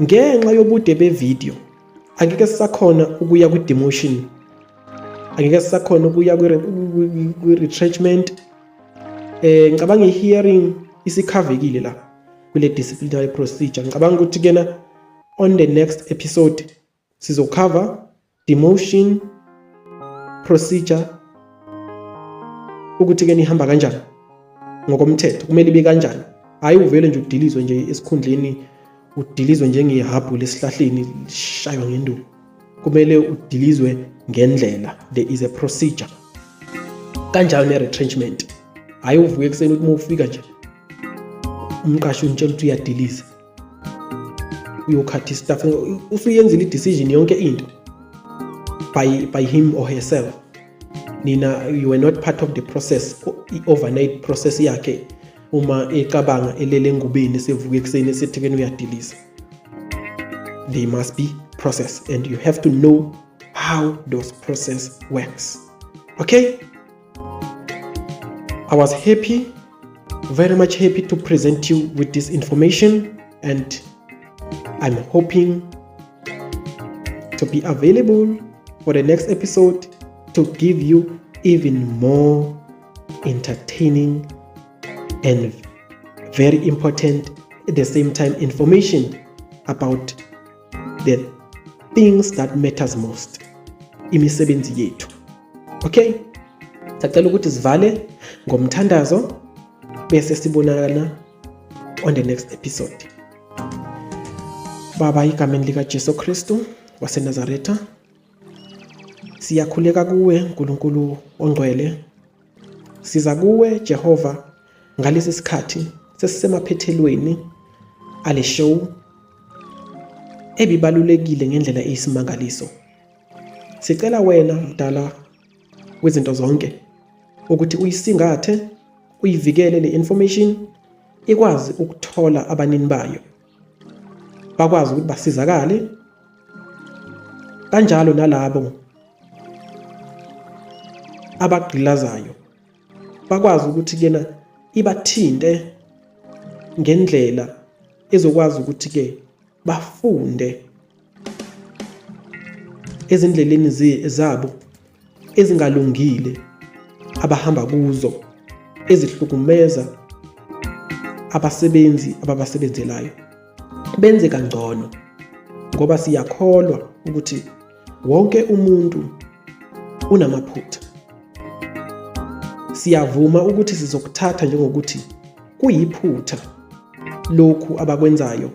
Ngenxa yobude bevideo angeke sisakhona ukuya kwi-demotion, angeke sisakhona ukuya kwi-retrenchment. Ngicabanga i-hearing isikhavekile la kule disciplinary procedure. Ngicabanga ukuthi kena on the next episode sizocover demotion procedure, ukuthi ke ihamba kanjani ngokomthetho, kumele ibe kanjani. Hayi uvele nje udilizwe nje esikhundleni, udilizwe njengehabhu lesihlahleni lishaywa ngenduku. Kumele udilizwe ngendlela. There is a procedure. Kanjalo ne-retrenchment. Hayi uvuke ekuseni ukuthi mawufika nje umqashi untshela ukuthi uyadiliza, uyokhatha istaff, usuyenzile i-decision yonke into by him or herself. Nina, you were not part of the process, i-overnight process yakhe. Uma ecabanga elele ngubeni sevuke ekuseni esethekeni uyadiliza. There must be process and you have to know how those process works. Okay? I was happy, very much happy to present you with this information, and I'm hoping to be available for the next episode to give you even more entertaining and very important at the same time information about the things that matters most imisebenzi yethu. Okay, sacela ukuthi sivale ngomthandazo bese sibonana on the next episode. Baba, igameni lika Jesu Kristu waseNazaretha, siyakhuleka kuwe uNkulunkulu ongcwele. Siza kuwe Jehova ngalesi sikhathi sesisemaphethelweni ale show ebibalulekile ngendlela eyisimangaliso. Sicela wena mdala wezinto zonke ukuthi uyisingathe, uyivikele le information ikwazi ukuthola abanini bayo, bakwazi ukuthi basizakale. Kanjalo nalabo abagqilazayo bakwazi ukuthi kena ibathinte ngendlela ezokwazi ukuthi ke bafunde ezindleleni zabo ezingalungile abahamba kuzo, ezihlukumeza abasebenzi ababasebenzelayo, benze kangcono, ngoba siyakholwa ukuthi wonke umuntu unamaphutha. Siyavuma ukuthi sizokuthatha njengokuthi kuyiphutha lokhu abakwenzayo